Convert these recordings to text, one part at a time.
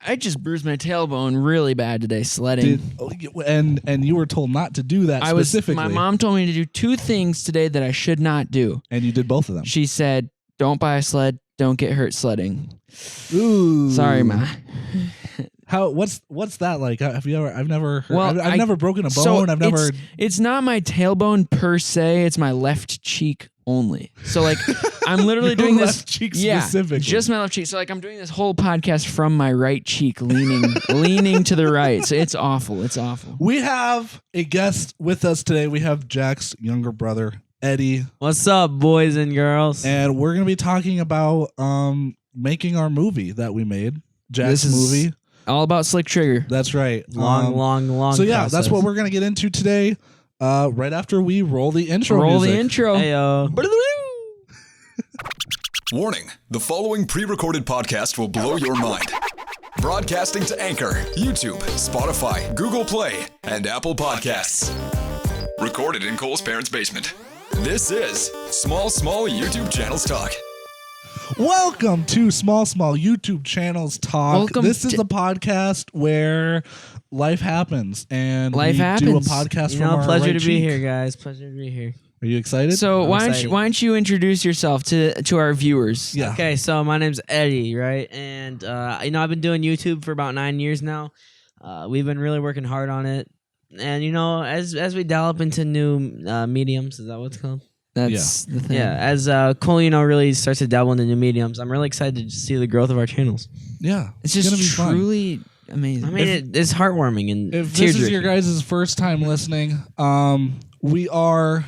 I just bruised my tailbone really bad today sledding. And you were told not to do that specifically. My mom told me to do 2 things today that I should not do. And you did both of them. She said, don't buy a sled, don't get hurt sledding. Ooh. Sorry, Ma. What's that like? Have you ever? I've never heard. Well, I've never broken a bone. So I've never. It's not my tailbone per se. It's my left cheek only. So like, I'm literally doing this. Left cheek specifically. Just my left cheek. So like, I'm doing this whole podcast from my right cheek, leaning to the right. So it's awful. It's awful. We have a guest with us today. We have Jack's younger brother, Eddie. What's up, boys and girls? And we're gonna be talking about making our movie that we made. Jack's movie. All about Slick Trigger. That's right. Long. So yeah, process. that's what we're gonna get into today. Right after we roll the intro. Roll music. the intro. Heyo. Warning, the following pre-recorded podcast will blow your mind. Broadcasting to Anchor, YouTube, Spotify, Google Play, and Apple Podcasts. Recorded in Cole's parents' basement. This is Small YouTube Channels Talk. Welcome to Small YouTube Channels Talk. This is a podcast where life happens, and do a podcast from our pleasure right to be cheek. here, guys. Pleasure to be here. Are you excited? So why excited. don't you introduce yourself to our viewers? Yeah. Okay, so my name's Eddie, right? And I've been doing YouTube for about 9 years now. We've been really working hard on it, and as we develop into new mediums, is that what it's called? That's the thing. Yeah, as Cole, really starts to dabble into new mediums, I'm really excited to see the growth of our channels. Yeah, It's just gonna be fun. truly amazing. I mean, it's heartwarming and If this is your tear-jerking. guys' first time listening, we are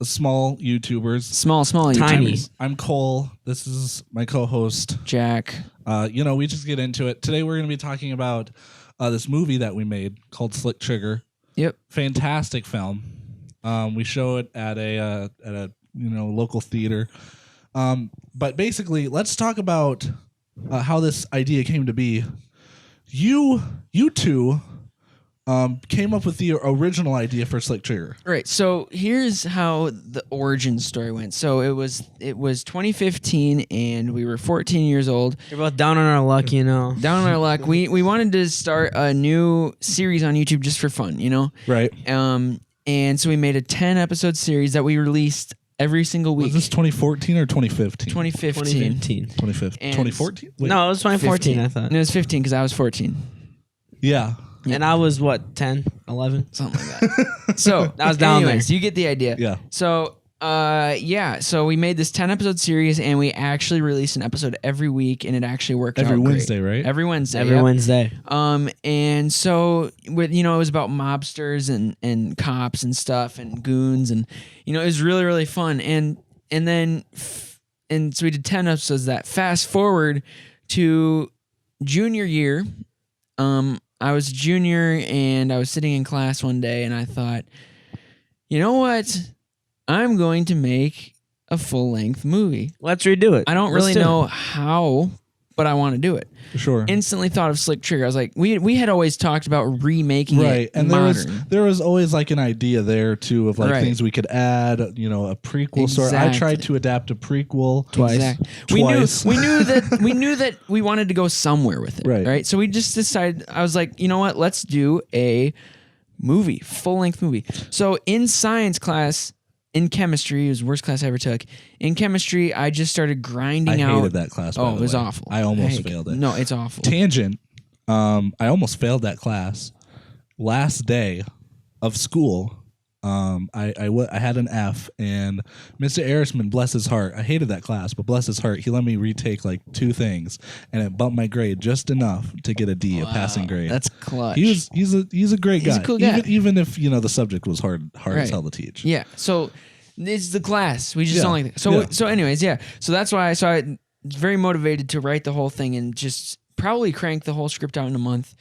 small YouTubers. small Tiny. YouTubers. I'm Cole. This is my co-host. Jack. We just get into it. Today we're going to be talking about this movie that we made called Slick Trigger. Yep. Fantastic film. We show it at a local theater. But basically, let's talk about how this idea came to be. You two came up with the original idea for Slick Trigger. Right. So here's how the origin story went. So it was 2015, and we were 14 years old. You're both down on our luck, Down on our luck. We wanted to start a new series on YouTube just for fun, Right. And so we made a 10-episode series that we released every single week. Was this 2014 or 2015? 2015. 2015. And 2014? Wait. No, it was 2014, 15. I thought. And it was 15 because I was 14. Yeah. And I was, 10, 11? Something like that. So I was down anyways, you get the idea. Yeah. So so we made this 10-episode series, and we actually released an episode every week, and it actually worked out Every great. Wednesday, right? Every Wednesday. Every yep. Wednesday. And so with it was about mobsters and cops and stuff and goons, and it was really, really fun. And so we did 10 episodes of that. Fast forward to junior year. I was a junior, and I was sitting in class one day, and I thought, you know what? I'm going to make a full-length movie. Let's redo it. I don't really know how, but I want to do it. Sure. Instantly thought of Slick Trigger. I was like, we had always talked about remaking Right. it And modern. there was always like an idea there too of like Right. things we could add, a prequel story. I Exactly. tried to adapt a prequel twice. Exactly. Twice. We knew that we wanted to go somewhere with it. Right. So we just decided. I was like, you know what? Let's do a movie, full-length movie. So in science class, in chemistry, it was the worst class I ever took. In chemistry, I just started grinding I out. hated that class. By Oh, the it was way. awful. I almost failed it. No, it's awful. Tangent. I almost failed that class. Last day of school, I had an F, and Mr. Arisman, bless his heart, I hated that class, but bless his heart, he let me retake like 2 things, and it bumped my grade just enough to get a D, a passing grade. That's clutch. He's a great guy. He's a cool guy. Even if the subject was hard as Right. hell to teach. Yeah. So it's the class. We just Yeah. don't like it. So anyways, yeah. So that's why I was very motivated to write the whole thing and just probably crank the whole script out in a month.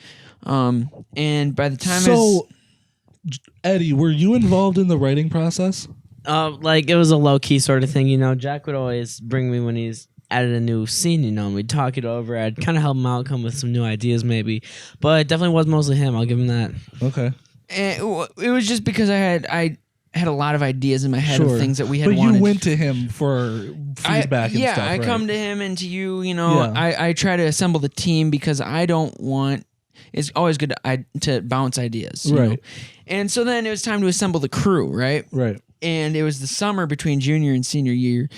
And by the time Eddie, were you involved in the writing process? It was a low key sort of thing, Jack would always bring me when he's added a new scene, and we'd talk it over. I'd kind of help him out, come with some new ideas maybe, but it definitely was mostly him. I'll give him that. Okay. it was just because I had a lot of ideas in my head of things that we had but wanted. you went to him for feedback and stuff, I right? come to him and to you, I try to assemble the team because I don't want, it's always good to bounce ideas. You know? And so then it was time to assemble the crew, right? Right. And it was the summer between junior and senior year.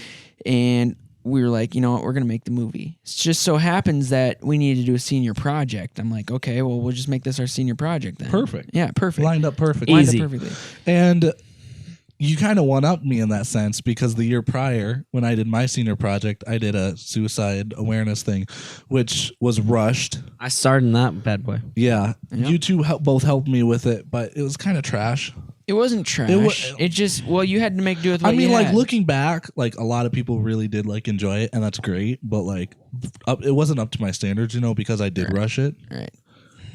And we were like, you know what, we're going to make the movie. It just so happens that we needed to do a senior project. I'm like, okay, well, we'll just make this our senior project then. Perfect. Yeah, perfect. Lined up perfectly. Easy. Lined up perfectly. And you kind of one-upped me in that sense because the year prior, when I did my senior project, I did a suicide awareness thing, which was rushed. I started in that bad boy. Yeah. Yep. You two both helped me with it, but it was kind of trash. It wasn't trash. It just, well, you had to make do with what I mean, you like, had. looking back, like, a lot of people really did, like, enjoy it, and that's great, but, like, it wasn't up to my standards, because I did rush it. Right.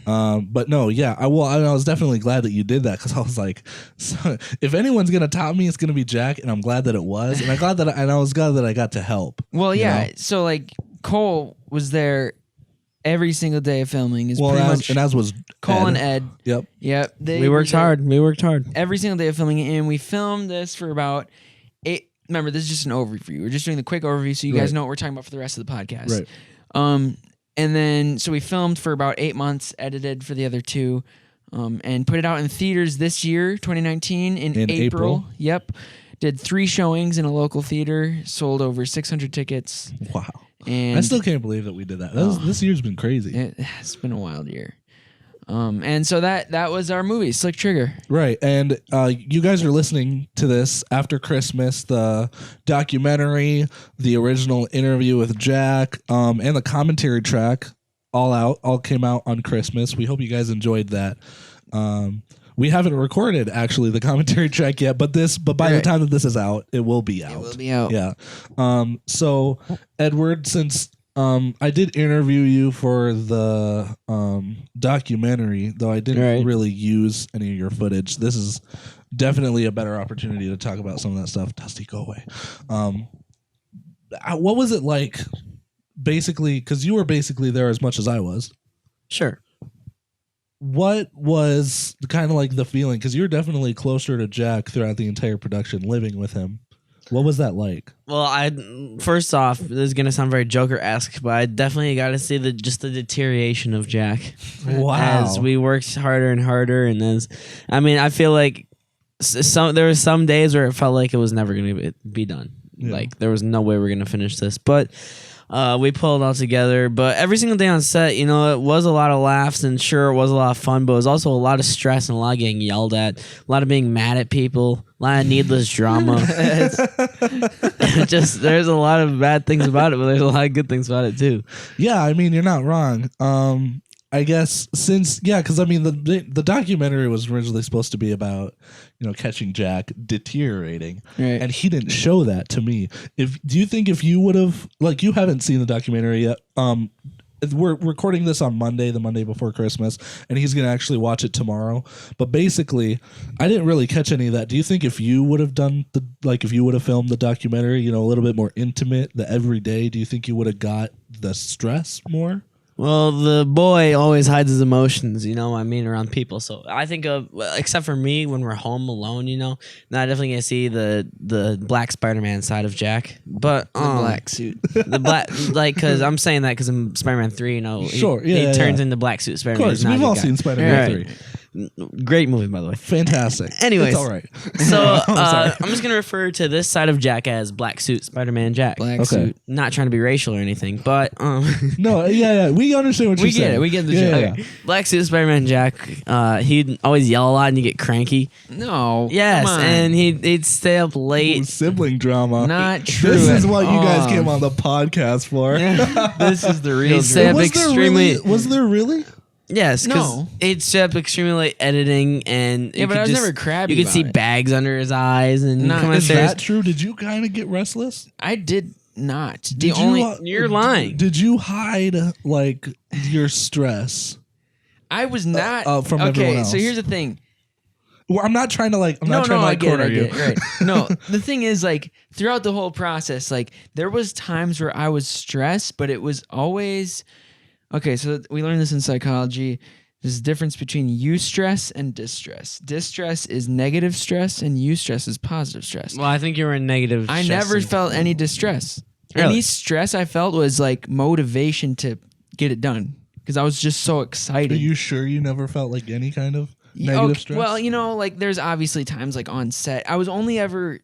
But no, yeah, I was definitely glad that you did that because I was like, so, if anyone's gonna top me, it's gonna be Jack, and I'm glad that it was, and I was glad that I got to help. Well, yeah. know? So, like, Cole was there every single day of filming. As was Cole and Ed. Yep. Yep. We worked hard. Every single day of filming, and we filmed this for about 8. Remember, this is just an overview. We're just doing the quick overview so you guys know what we're talking about for the rest of the podcast. Right. And then, so we filmed for about 8 months, edited for the other 2, and put it out in theaters this year, 2019, in April. Yep. Did 3 showings in a local theater, sold over 600 tickets. Wow. And I still can't believe that we did that. This year's been crazy. It's been a wild year. And so that was our movie, Slick Trigger. Right. And you guys are listening to this after Christmas, the documentary, the original interview with Jack, and the commentary track all came out on Christmas. We hope you guys enjoyed that. We haven't recorded actually the commentary track yet, but by the time that this is out, it will be out. It will be out. Yeah. So Edward, since I did interview you for the documentary, though I didn't really use any of your footage. This is definitely a better opportunity to talk about some of that stuff. Dusty, go away. What was it like, basically, because you were basically there as much as I was. Sure. What was kind of like the feeling? Because you were definitely closer to Jack throughout the entire production, living with him. What was that like? Well, first off, this is gonna sound very Joker-esque, but I definitely got to see the deterioration of Jack. Wow. As we worked harder and harder, and I feel like there were some days where it felt like it was never gonna be done. Yeah. Like there was no way we're gonna finish this, but. We pulled it all together, but every single day on set, it was a lot of laughs, and sure, it was a lot of fun, but it was also a lot of stress and a lot of getting yelled at, a lot of being mad at people, a lot of needless drama. There's a lot of bad things about it, but there's a lot of good things about it too. Yeah, I mean, you're not wrong. I guess because I mean the documentary was originally supposed to be about catching Jack deteriorating, right. and he didn't show that to me. Do you think if you would have, like, you haven't seen the documentary yet? We're recording this on Monday, the Monday before Christmas, and he's gonna actually watch it tomorrow. But basically, I didn't really catch any of that. Do you think if you would have if you would have filmed the documentary, a little bit more intimate, the everyday, do you think you would have got the stress more? Well, the boy always hides his emotions, around people. So I think except for me, when we're home alone, now I definitely gonna see the black Spider-Man side of Jack. But The black suit. the black, because I'm saying that because in Spider-Man 3, Sure, he turns into black suit Of Spider-Man. course, we've all seen Spider-Man 3. Great movie, by the way. Fantastic. Anyways, it's all right. So I'm just gonna refer to this side of Jack as black suit Spider-Man Jack. Black Okay. suit. Not trying to be racial or anything, but No, yeah, we understand what you're We saying. get it. We get the Yeah, joke. yeah. black suit Spider-Man Jack. He'd always yell a lot and you get cranky. No. Yes, come on. and he'd stay up Ooh, late. sibling drama. Not true. This is at what you guys all. came on the podcast for. This is the real He'd stay up drama. extremely. Was there really? Yes, because No. he'd stay up extremely late editing, and Yeah, but I was never crabby You could about see it. bags under his eyes, and Not- come Is upstairs. that true? Did you kind of get restless? I did not. Did You're lying. Did you hide like your stress? I was not from everyone okay. else. So here's the thing. Well, I'm not trying to like. I'm not trying to I like get it. corner I you. get it. Right. No, the thing is, like, throughout the whole process, like, there was times where I was stressed, but it was always okay. So we learned this in psychology. There's a difference between eustress and distress. Distress is negative stress, and eustress is positive stress. Well, I think you were in negative. I stress never and- felt any distress. Really? Any stress I felt was like motivation to get it done because I was just so Are excited. you sure you never felt like any kind of Yeah, negative okay, stress? well, like there's obviously times like on set. I was only ever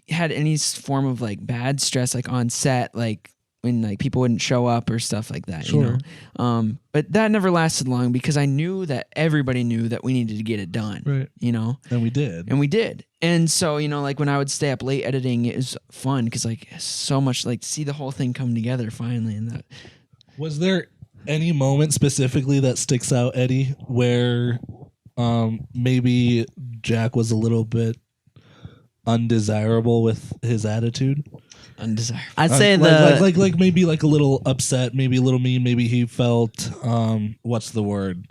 had any form of like bad stress like on set, like when like people wouldn't show up or stuff like that. You Sure. know? But that never lasted long because I knew that everybody knew that we needed to get it done. Right. You know, And we did. and we did. And so like when I would stay up late editing, it was fun because like so much like see the whole thing come together finally. And that Was there any moment specifically that sticks out, Eddie, where maybe Jack was a little bit undesirable with his attitude? undesirable. I'd say the like maybe like a little upset, maybe a little mean, maybe he felt what's the word?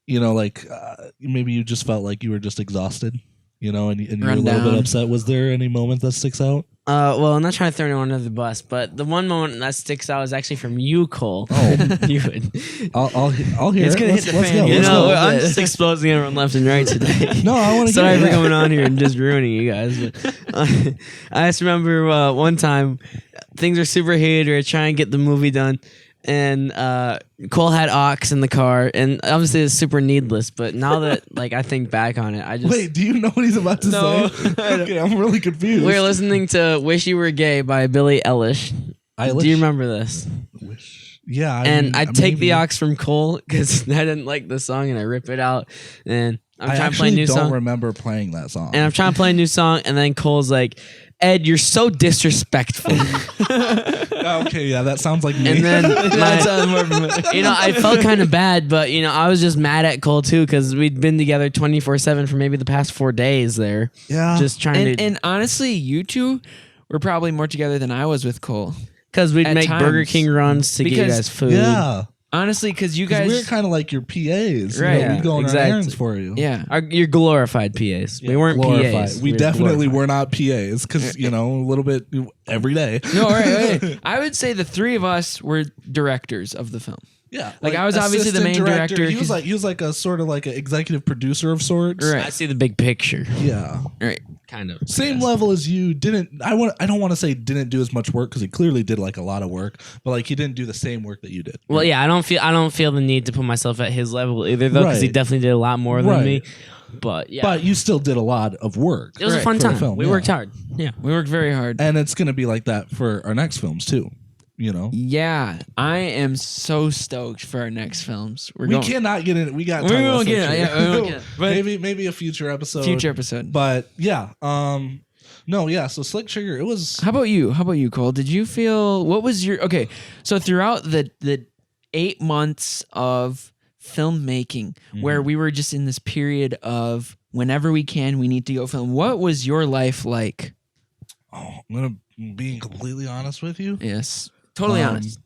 Like maybe you just felt like you were just exhausted, and you're a Run little bit down. upset. Was there any moment that sticks out? well, I'm not trying to throw anyone under the bus, but the one moment that sticks out is actually from you, Cole. Oh. You would. I'll hear It's it. gonna hit the fan, You Let's know, go. I'm just exposing everyone left and right today. No, I want to Sorry hear for it. coming on here and just ruining you guys. But I just remember one time things are super heated. We were trying to get the movie done, and Cole had aux in the car, and obviously it's super needless. But now that like I think back on it, I just Wait, do you know what he's about to No, say? Okay, I'm really confused. we were listening to "Wish You Were Gay" by Billie Eilish. Eilish? Do you remember this? Yeah, And I take the maybe. aux from Cole because I didn't like the song, and I rip it out, and I'm I trying to play a actually new don't song. remember playing that song. And I'm trying to play a new song, and then Cole's like, "Ed, you're so disrespectful." Okay, yeah, that sounds like me. And then That sounds more familiar. I felt kind of bad, but I was just mad at Cole too because we'd been together 24/7 for maybe the past 4 days there, yeah, just trying And, to and honestly, you two were probably more together than I was with Cole. because we'd at make Burger times. King runs to get you Because- guys food. yeah. Honestly, because you 'Cause guys, we're kind of like your PAs, Right. We'd go on exactly. our errands for you. yeah, You're glorified PAs. We weren't Glorified. PAs. We were definitely glorified. were not PAs because a little bit every day. no, right. I would say the three of us were directors of the film. Yeah, Like, I was obviously the assistant main director, He was 'cause- like a sort of like an executive producer of sorts. Right. I see the big picture, Yeah. Right. kind of. Same yes. level as you. I don't want to say didn't do as much work because he clearly did like a lot of work, but like he didn't do the same work that you did. Well, yeah, I don't feel the need to put myself at his level either, though, because he Right. definitely did a lot more than Right. me. But yeah, But you still did a lot of work. it was a Right, fun for the time. film, We yeah. worked hard. Yeah. We worked very hard. And it's gonna be like that for our next films too. Yeah, I am so stoked for our next films. We cannot get in. We got. We time won't left get for it. sure. Yeah, we won't get it. But maybe a future episode. future episode. But yeah. No. Yeah. So Slick Trigger. It was. How about you? How about you, Cole? Did you feel what was your okay? So throughout the 8 months of filmmaking, where we were just in this period of whenever we can, we need to go film. What was your life like? Oh, I'm gonna be completely honest with you. Yes, totally honest.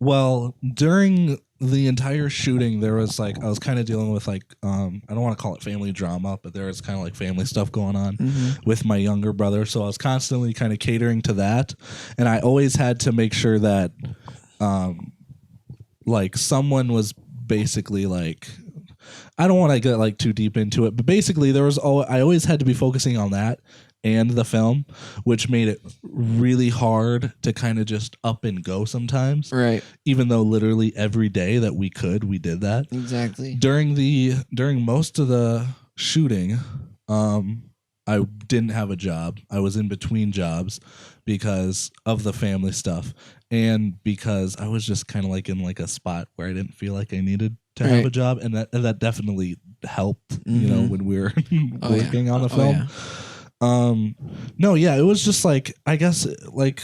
Well, during the entire shooting, there was I was kind of dealing with I don't want to call it family drama, but there was kind of like family stuff going on with my younger brother. So I was constantly kind of catering to that. And I always had to make sure that someone was basically I don't want to get too deep into it, but basically I always had to be focusing on that and the film, which made it really hard to kind of just up and go sometimes. Right. Even though literally every day that we did that. Exactly. During most of the shooting, I didn't have a job. I was in between jobs because of the family stuff and because I was just kind of in a spot where I didn't feel like I needed to have Right. a job, and that definitely helped, when we were Oh, yeah. working on the Oh, film. yeah. No, yeah, it was just I guess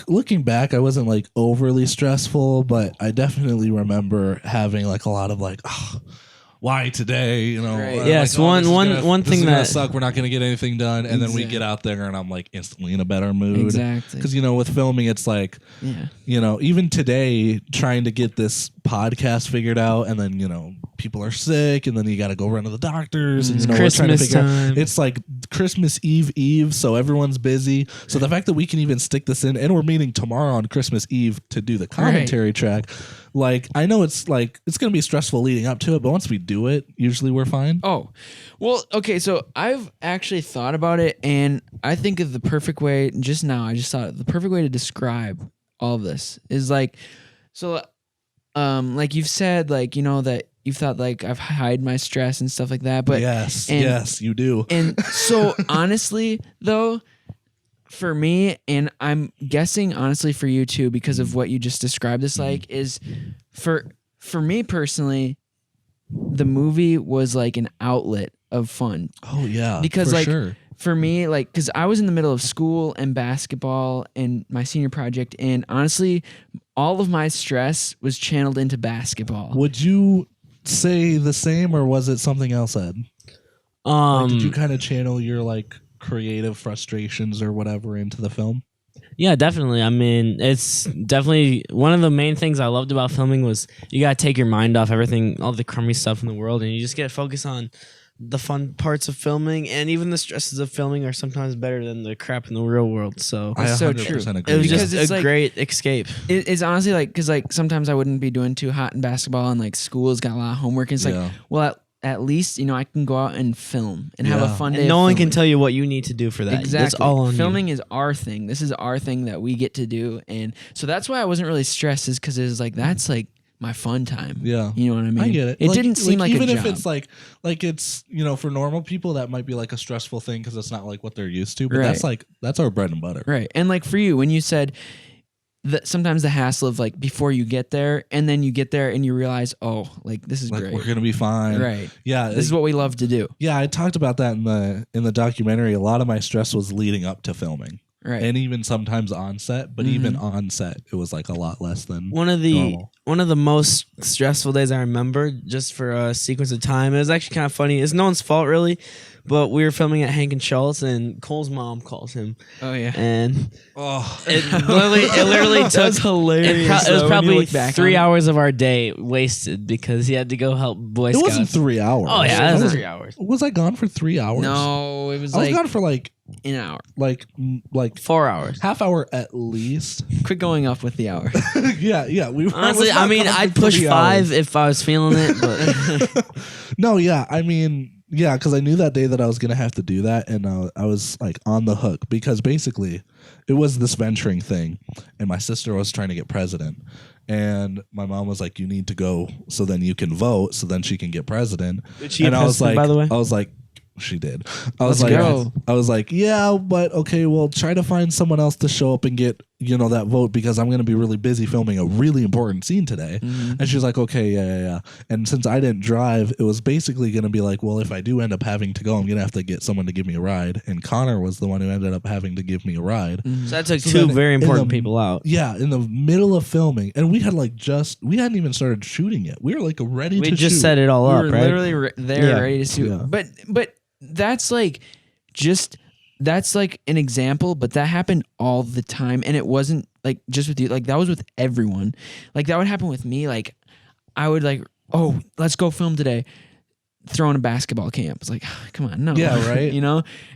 looking back, I wasn't overly stressful, but I definitely remember having a lot of oh, why today, Right. or Yes, oh, one- this is one- gonna- one this thing is gonna that- suck. We're not gonna get anything done, and then we Exactly. get out there and I'm instantly in a better mood. Exactly. Because with filming, it's Yeah. even today trying to get this podcast figured out, and then people are sick, and then you got to go run to the doctors, and It's we're trying to Christmas figure out. time. It's Christmas Eve, so everyone's busy. So the fact that we can even stick this in, and we're meeting tomorrow on Christmas Eve to do the commentary track, Like, I know it's gonna be stressful leading up to it, but once we do it, usually we're fine. Oh, well, okay. So I've actually thought about it, and I think of the perfect way. Just now, I just thought the perfect way to describe all of this is like, so, like you've said, like that you've thought like I've hide my stress and stuff like that. But yes, you do. And so honestly, though, for me, and I'm guessing honestly for you too, because of what you just described this like, is for me personally, the movie was like an outlet of fun. Oh yeah, because for like sure. for me, like, because I was in the middle of school and basketball and my senior project, and honestly, all of my stress was channeled into basketball. Would you say the same, or was it something else, Ed? Like, did you kind of channel your like creative frustrations or whatever into the film? Yeah, definitely. I mean, it's definitely one of the main things I loved about filming was you gotta take your mind off everything, all the crummy stuff in the world, and you just get focused on the fun parts of filming, and even the stresses of filming are sometimes better than the crap in the real world. So That's so true. agree. it was Because just it's a like- great escape. It's honestly like, because like sometimes I wouldn't be doing too hot in basketball, and like school's got a lot of homework, and it's Yeah. like, well, at least I can go out and film and have Yeah. a fun day. And of no one can filming. tell you what you need to do for that. Exactly. That's all on Filming is our thing. This is our thing that we get to do, and so that's why I wasn't really stressed, is because it was like that's like my fun time. Yeah. You know what I mean? I get it. It didn't seem like even a if job. it's like it's for normal people that might be like a stressful thing because it's not like what they're used to. But Right. that's our bread and butter. Right. And like for you, when you said that sometimes the hassle of like before you get there, and then you get there and you realize, oh, like this is Like great. we're gonna be fine. Right. Yeah. This is what we love to do. Yeah, I talked about that in the documentary. A lot of my stress was leading up to filming. Right. And even sometimes on set, but even on set, it was like a lot less than One of the normal. one of the most stressful days I remember, just for a sequence of time. It was actually kind of funny. It's no one's fault really, but we were filming at Hank and Schultz, and Cole's mom calls him, Oh yeah. and Oh, it literally That took. was hilarious. It was though, when you probably look back 3 on it. hours of our day wasted because he had to go help Boy it Scouts. wasn't 3 hours. Oh yeah, I it was was, 3 hours. was I gone for 3 hours? No, it was I was like gone for like an hour. 4 hours. half hour at least. Quit going up with the hour. yeah. We Honestly, was not I mean, gone for I'd push 3 5 hours. if I was feeling it, but No, yeah. I mean, yeah, because I knew that day that I was gonna have to do that, and I was like on the hook because basically, it was this venturing thing, and my sister was trying to get president, and my mom was like, "You need to go, so then you can vote, so then she can get president." Did she and get I was president, like, by the way? I was like, she did. I was Let's like, go. I was like, yeah, but okay, well, try to find someone else to show up and get that vote because I'm gonna be really busy filming a really important scene today. And she's like, okay, yeah. And since I didn't drive, it was basically gonna be like, well, if I do end up having to go, I'm gonna have to get someone to give me a ride. And Connor was the one who ended up having to give me a ride. so that took So two then very in important the- people out. Yeah, in the middle of filming, and we had we hadn't even started shooting yet. We were like ready We to just shoot. set it all We up, were right? literally there, Yeah. ready to shoot. Yeah. But that's like that's like an example, but that happened all the time, and it wasn't like just with you. Like that was with everyone. Like that would happen with me. Like I would like, oh, let's go film today. Throwing a basketball camp. It's like, come on, no. Yeah, right.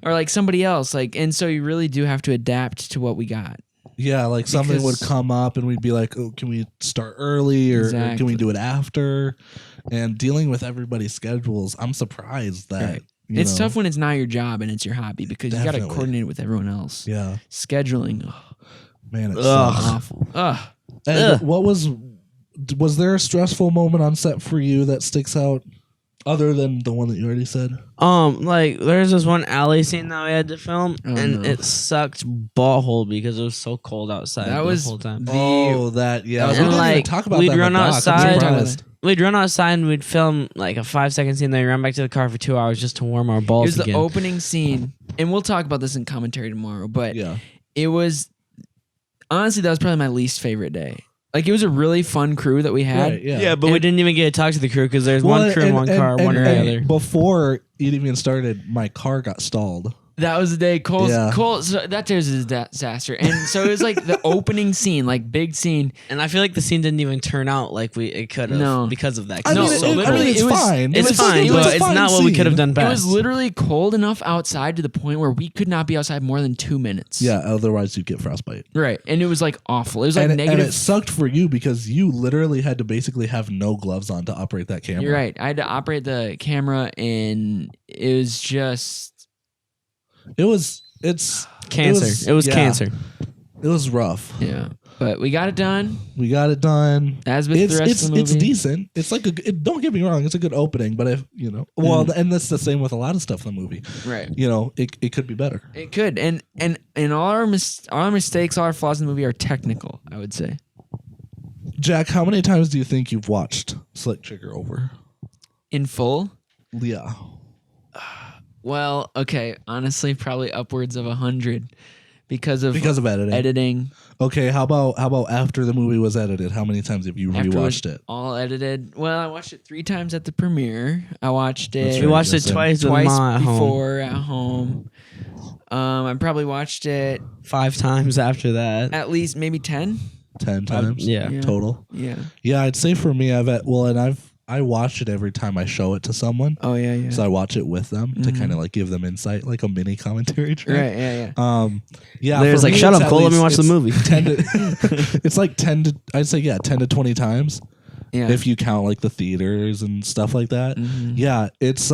Or like somebody else. Like, and so you really do have to adapt to what we got. Yeah, like something would Because- come up and we'd be like, oh, can we start early or can Exactly. we do it after? And dealing with everybody's schedules, I'm surprised that Right. you It's know, tough when it's not your job and it's your hobby because you got to Definitely. coordinate it with everyone else. Yeah, Scheduling, man, it Ugh. sucks. awful. Ugh. And Ugh. what was there a stressful moment on set for you that sticks out other than the one that you already said? Like there's this one alley scene that we had to film, Oh, and no. it sucked ballhole because it was so cold outside That the was whole time. That yeah. And we didn't even like, talk about we'd that in the run doc. I'm outside- surprised. We'd run outside and we'd film like a 5-second scene, then we'd run back to the car for 2 hours just to warm our It balls was the again. opening scene, and we'll talk about this in commentary tomorrow. But Yeah, it was honestly that was probably my least favorite day. Like it was a really fun crew that we had. right, yeah. yeah, but we And- didn't even get to talk to the crew because there's Well, one crew in one car, one or the other. Before it even started, my car got stalled. That was the day Cole. Yeah. So that day was a disaster, and so it was like the opening scene, like big scene. And I feel like the scene didn't even turn out like it could have No. because of that. I mean, No, it- literally, it's it was- fine. It's fine, it was but a it's fine not what we could have scene. done best. It was literally cold enough outside to the point where we could not be outside more than 2 minutes. Yeah, otherwise you'd get frostbite. Right. And it was like awful. It was like And negative. it sucked for you because you literally had to basically have no gloves on to operate that camera. You're right. I had to operate the camera, and it was just It's cancer. It was yeah, cancer. It was rough. yeah. But we got it done. We got it done. As with the rest of the movie. It's decent. It's like don't get me wrong, it's a good opening, but if and that's the same with a lot of stuff in the movie. Right. It could be better. It could. And all our mistakes, all our flaws in the movie are technical, I would say. Jack, how many times do you think you've watched Slick Trigger over? In full? Yeah. Well, okay. Honestly, probably upwards of 100 because of editing. Okay, how about after the movie was edited? How many times have you After rewatched it? All edited. Well, I watched it 3 times at the premiere. I watched That's it We right. watched it Yes, twice with twice Ma at home. before at home. I probably watched it 5 times after that. at least maybe 10. 10 times? Yeah. Yeah. Total? Yeah. Yeah, I'd say for me, I watch it every time I show it to someone. Oh yeah, yeah. So I watch it with them to kind of like give them insight, like a mini commentary track. Right. Yeah. Yeah. Yeah. There's for like, me, shut it's up, at Cole, let me least- watch the it's movie. 10 to, it's like 10 to, I'd say, 10 to 20 times Yeah. if you count like the theaters and stuff like that. Mhm. Yeah. It's,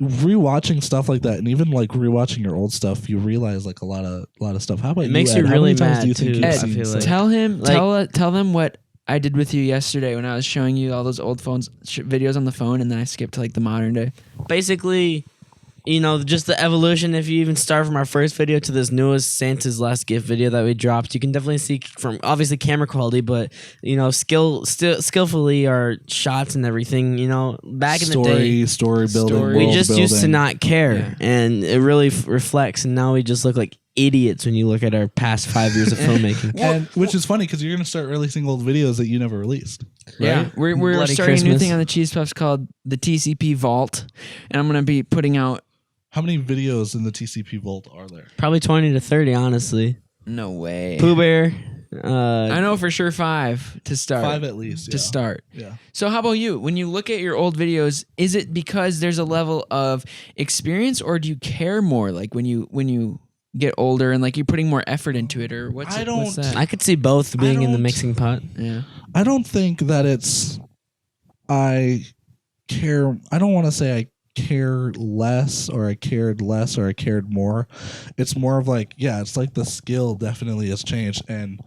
rewatching stuff like that, and even like rewatching your old stuff, you realize like a lot of stuff. How about It makes Ed? you How really many times mad, do you think too, you've I seen feel stuff? like. Tell him. Like- Tell them what I did with you yesterday when I was showing you all those old phones videos on the phone, and then I skipped to like the modern day. Basically, just the evolution. If you even start from our first video to this newest Santa's Last Gift video that we dropped, you can definitely see from obviously camera quality, but skillfully our shots and everything. Back in the day, story building. Story. we world just used to building. not care, Yeah. and it really reflects. And now we just look like idiots when you look at our past 5 years of filmmaking. And which is funny because you're gonna start releasing old videos that you never released. Yeah, right? we're Bloody starting a new Christmas. thing on the Cheese Puffs called the TCP Vault, and I'm gonna be putting out. How many videos in the TCP Vault are there? Probably 20 to 30, honestly. No way. Pooh Bear. I know for sure 5 to start. 5 at least. to start. Yeah. So how about you? When you look at your old videos, is it because there's a level of experience, or do you care more? Like when you get older and like you're putting more effort into it, or what's what's that? I could see both being in the don't- mixing pot. Yeah. I don't think that I care. I don't want to say I care less or I cared less or I cared more. It's more of like, it's like the skill definitely has changed, and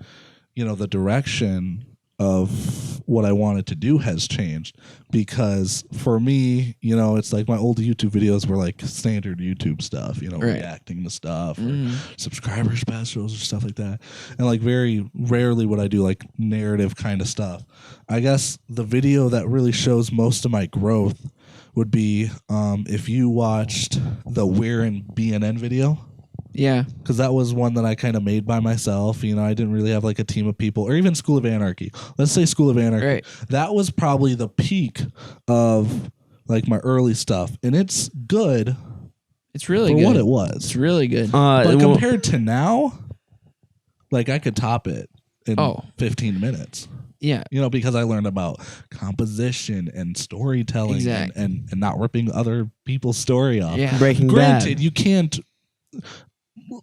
the direction of what I wanted to do has changed, because for me, it's like my old YouTube videos were like standard YouTube stuff, Right. reacting to stuff or subscriber specials or stuff like that. And like very rarely would I do like narrative kind of stuff. I guess the video that really shows most of my growth would be if you watched the We're in BNN video. Yeah. Because that was one that I kind of made by myself. I didn't really have like a team of people, or even School of Anarchy. Let's say School of Anarchy. Right. That was probably the peak of like my early stuff, and it's good It's really for good. what it It's was. really good. But compared to now, like I could top it in Oh. 15 minutes. yeah. Because I learned about composition and storytelling Exactly. and not ripping other people's story off. Yeah. Breaking Granted, Bad. you can't,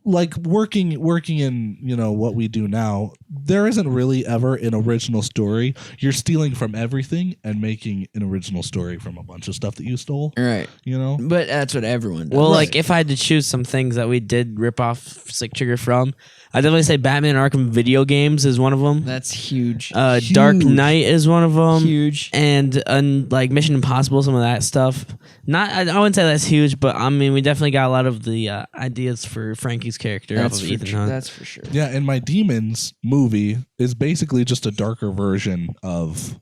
like working in what we do now, there isn't really ever an original story. You're stealing from everything and making an original story from a bunch of stuff that you stole. Right. But that's what everyone does. Well, like if I had to choose some things that we did rip off Slick Trigger from, I'd definitely say Batman Arkham video games is one of them. that's huge. Dark Knight is one of them. Huge. And like Mission Impossible, some of that stuff. I wouldn't say that's huge, but I mean, we definitely got a lot of the ideas for Frankie's character That's off of for Ethan sure. Hunt. That's for sure. Yeah, and my Demons movie is basically just a darker version of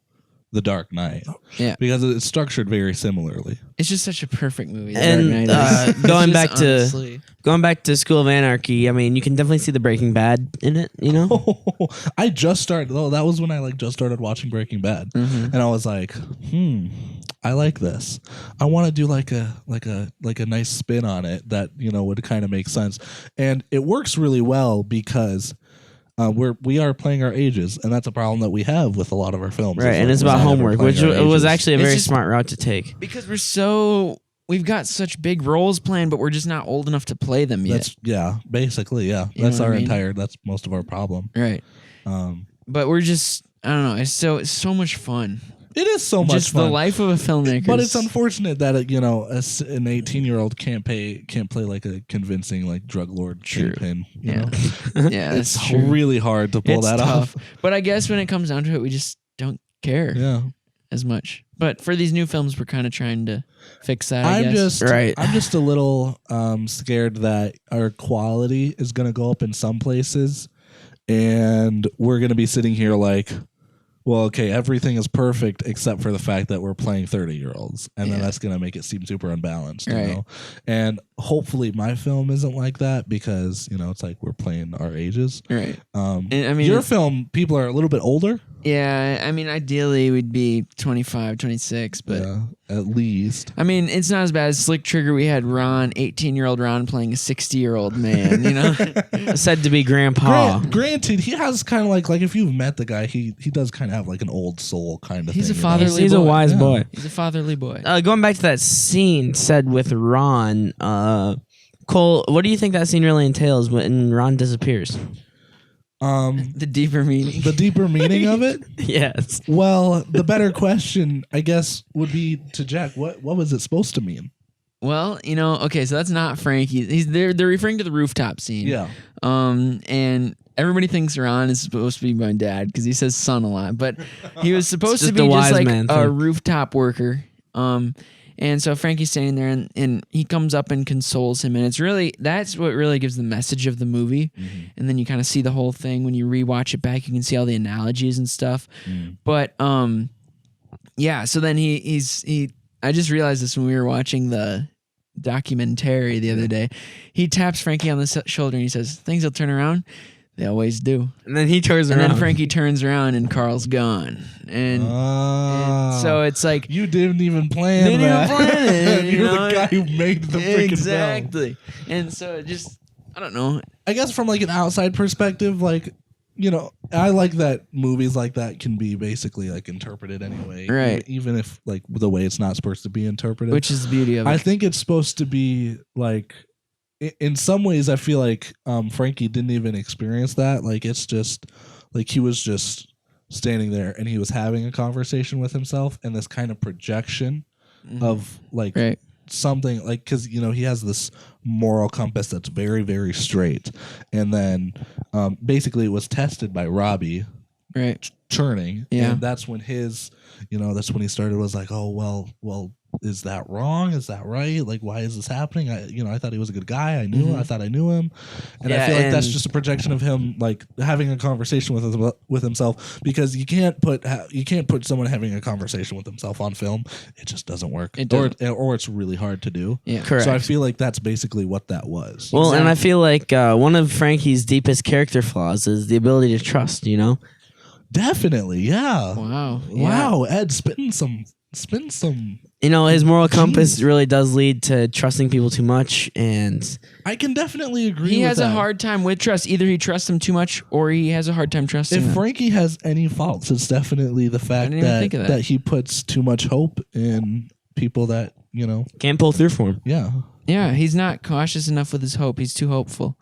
The Dark Knight. Yeah. Because it's structured very similarly. It's just such a perfect movie. The And, Dark Knight is. It's going just back to- honestly- Going back to School of Anarchy, I mean, you can definitely see the Breaking Bad in it, I just started, that was when I like just started watching Breaking Bad. Mhm. And I was like, I like this. I want to do like a nice spin on it that would kind of make sense, and it works really well because we are playing our ages, and that's a problem that we have with a lot of our films. Right, and it's about homework, which was actually a very smart route to take. Because we've got such big roles planned, but we're just not old enough to play them yet. Basically. That's that's most of our problem. Right. But we're just, I don't know, it's so much fun. It is so much just fun. The life of a filmmaker. But it's unfortunate that an 18-year-old can't play like a convincing like drug lord kingpin. Yeah, it's really hard to pull that off. But I guess when it comes down to it, we just don't care as much. But for these new films, we're kind of trying to fix that. I'm just a little scared that our quality is going to go up in some places, and we're going to be sitting here like, well, okay, everything is perfect except for the fact that we're playing 30-year-olds, and then that's going to make it seem super unbalanced, you know? And hopefully my film isn't like that because, it's like we're playing our ages. Right. Your film, people are a little bit older. Yeah, I mean, ideally we'd be 25, 26, but... Yeah, at least. I mean, it's not as bad as Slick Trigger. We had 18-year-old Ron playing a 60-year-old man, Said to be grandpa. Granted, he has kind of like if you've met the guy, he does kind of have like an old soul kind of thing. He's a fatherly boy. He's a wise boy. He's a fatherly boy. Going back to that scene said with Ron, Cole, what do you think that scene really entails when Ron disappears? The deeper meaning. The deeper meaning of it? Yes. Well, the better question, I guess, would be to Jack, what was it supposed to mean? Well, okay, so that's not Frankie. They're referring to the rooftop scene. Yeah. And everybody thinks Ron is supposed to be my dad because he says son a lot, but he was supposed to be just like a rooftop worker. And so Frankie's standing there, and he comes up and consoles him, and that's what really gives the message of the movie. Mm-hmm. And then you kind of see the whole thing when you rewatch it back. You can see all the analogies and stuff. Mm. But so then I just realized this when we were watching the documentary the other day. He taps Frankie on the shoulder and he says, "Things will turn around." They always do. And then he turns around. And then Frankie turns around and Carl's gone. And so it's like... You didn't even plan that. Didn't even plan it. You're the guy who made the freaking film. Exactly. And so it just... I don't know. I guess from like an outside perspective, like, I like that movies like that can be basically like interpreted anyway. Right. Even if like the way it's not supposed to be interpreted. Which is the beauty of it. I think it's supposed to be like... In some ways, I feel like Frankie didn't even experience that. Like, it's just like he was just standing there and he was having a conversation with himself, and this kind of projection of like something like, because he has this moral compass that's very, very straight, and then basically it was tested by Robbie churning, and that's when his that's when he started was like, oh well. Is that wrong? Is that right? Like, why is this happening? I thought he was a good guy. I thought I knew him, and I feel like that's just a projection of him, like having a conversation with himself. Because you can't put someone having a conversation with himself on film. It just doesn't work, or it's really hard to do. Yeah, correct. So I feel like that's basically what that was. Well, and I feel like one of Frankie's deepest character flaws is the ability to trust. Definitely, yeah. Wow, Ed, spin some. His moral compass really does lead to trusting people too much, and I can definitely agree. He with has that. a hard time with trust. Either he trusts them too much, or he has a hard time trusting them. If Frankie has any faults, it's definitely the fact that he puts too much hope in people that can't pull through for him. Yeah, he's not cautious enough with his hope. He's too hopeful.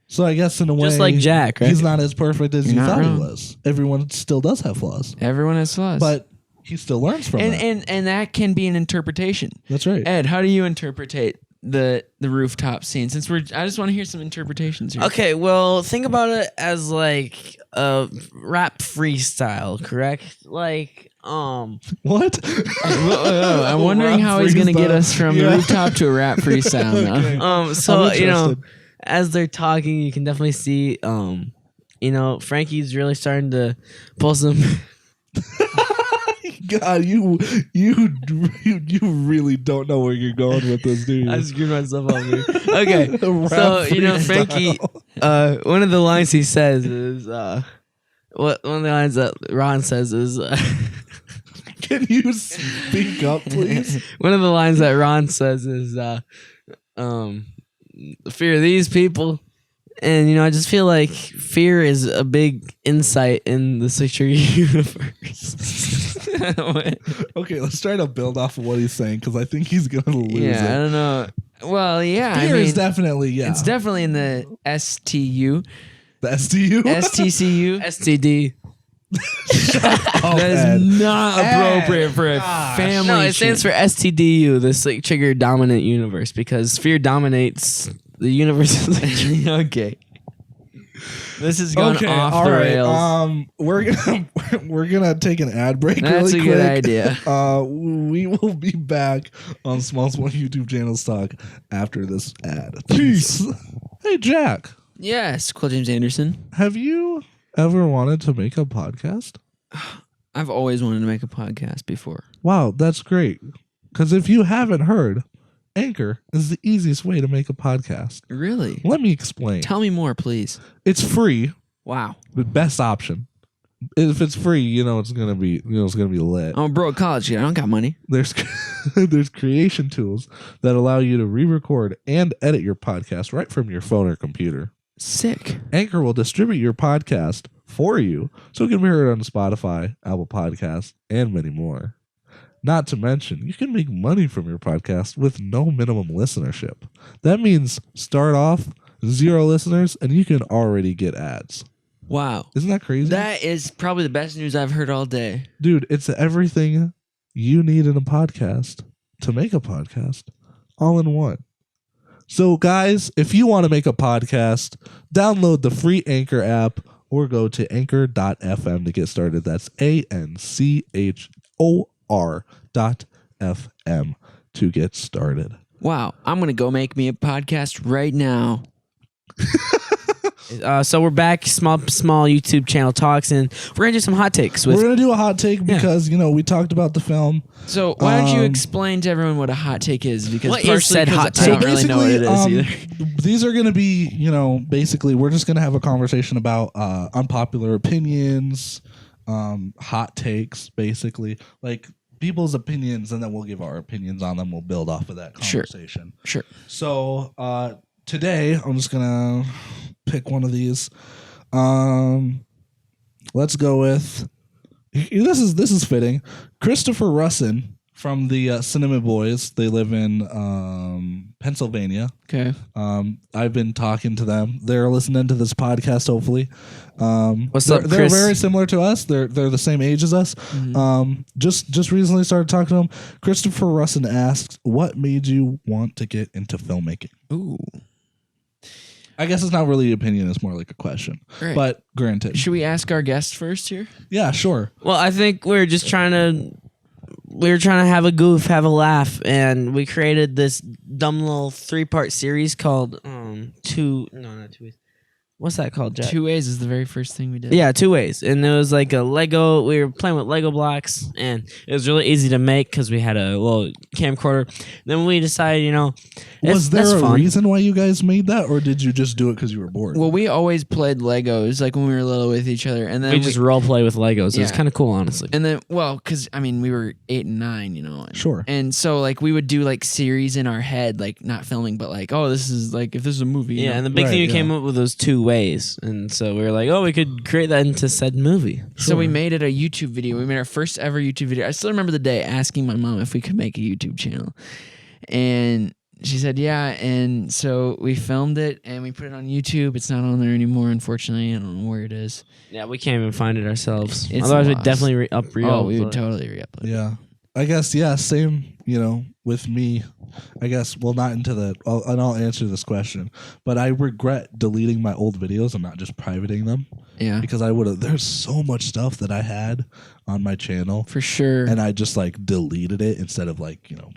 So I guess in a way, just like Jack, right? He's not as perfect as you thought he was. Everyone still does have flaws. Everyone has flaws, but he still learns from that. And that can be an interpretation. That's right. Ed, how do you interpretate the rooftop scene? Since I just want to hear some interpretations here. Okay, well, think about it as like a rap freestyle, correct? Like, what? I'm wondering how he's gonna get us from the rooftop to a rap freestyle now. So as they're talking, you can definitely see, Frankie's really starting to pull some. God, you really don't know where you're going with this, do you? I screwed myself up here. Okay, so Frankie, one of the lines he says is one of the lines that Ron says is Can you speak up, please? One of the lines that Ron says is, fear these people. And, I just feel like fear is a big insight in the security universe. Okay, let's try to build off of what he's saying because I think he's gonna lose Yeah, I it. don't know. Well, yeah. Fear is definitely It's definitely in the STU. The STU. STCU. STD. That is not appropriate for a family. No, it stands for STDU, the trigger dominant universe, because fear dominates the universe. Okay. This is going Okay, off all the right. rails. We're gonna take an ad break. That's really a good quick. idea. We will be back on Small YouTube channel stock after this ad. Peace. Hey Jack, Yes, Cole James Anderson. have you ever wanted to make a podcast? I've always wanted to make a podcast before. Wow, that's great. Because if you haven't heard, Anchor is the easiest way to make a podcast. Really? Let me explain. Tell me more, please. It's free, Wow. the best option. If it's free, it's gonna be lit. I'm a broke college kid. I don't got money. There's there's creation tools that allow you to re-record and edit your podcast right from your phone or computer. Sick. Anchor will distribute your podcast for you so it can be heard on Spotify, Apple Podcasts, and many more. Not to mention, you can make money from your podcast with no minimum listenership. That means start off 0 listeners and you can already get ads. Wow. Isn't that crazy? That is probably the best news I've heard all day. Dude, it's everything you need in a podcast to make a podcast all in one. So guys, if you want to make a podcast, download the free Anchor app or go to anchor.fm to get started. That's ANCHOR.fm to get started. Wow. I'm going to go make me a podcast right now. So we're back, small YouTube channel talks, and we're gonna do some hot takes with. We're going to do a hot take because, we talked about the film. So why don't you explain to everyone what a hot take is? Because What is partially said 'cause hot I take? don't really know what it is either. These are going to be, basically we're just going to have a conversation about unpopular opinions, hot takes, basically. Like people's opinions, and then we'll give our opinions on them. We'll build off of that conversation. Sure. So today, I'm just going to pick one of these. Let's go with this is fitting. Christopher Russin from the Cinema Boys. They live in Pennsylvania. Okay. I've been talking to them. They're listening to this podcast. Hopefully, What's up, They're Chris? very similar to us. They're the same age as us. Just recently started talking to them. Christopher Russin asked, "What made you want to get into filmmaking?" Ooh. I guess it's not really an opinion. It's more like a question. Right. But granted. Should we ask our guest first here? Yeah, sure. Well, I think we were trying to have a goof, have a laugh, and we created this dumb little 3-part series called not 2 ways. What's that called, Jack? 2 ways is the very first thing we did. Yeah, 2 ways. And it was like a Lego. We were playing with Lego blocks, and it was really easy to make because we had a little camcorder. Then we decided, Was that's there a fun. reason why you guys made that, or did you just do it because you were bored? Well, we always played Legos like when we were little with each other, and then We just role play with Legos. It was Yeah. kind of cool, honestly. and then because we were 8 and 9, and, Sure. and so like we would do like series in our head, like not filming, but like this is like if this is a movie. Yeah, and the big Right, thing we yeah. came up with was 2 ways. And so we were like, we could create that into said movie. So we made it a YouTube video. We made our first ever YouTube video. I still remember the day asking my mom if we could make a YouTube channel, and she said yeah. And so we filmed it and we put it on YouTube. It's not on there anymore, unfortunately. I don't know where it is. Yeah, we can't even find it ourselves. It's Otherwise, we'd lost. definitely We re-upload would it. totally re-upload. Yeah. I guess, same, with me. I guess, well, not into the, and I'll answer this question, but I regret deleting my old videos and not just privating them Yeah, because there's so much stuff that I had on my channel for sure. and I just deleted it instead of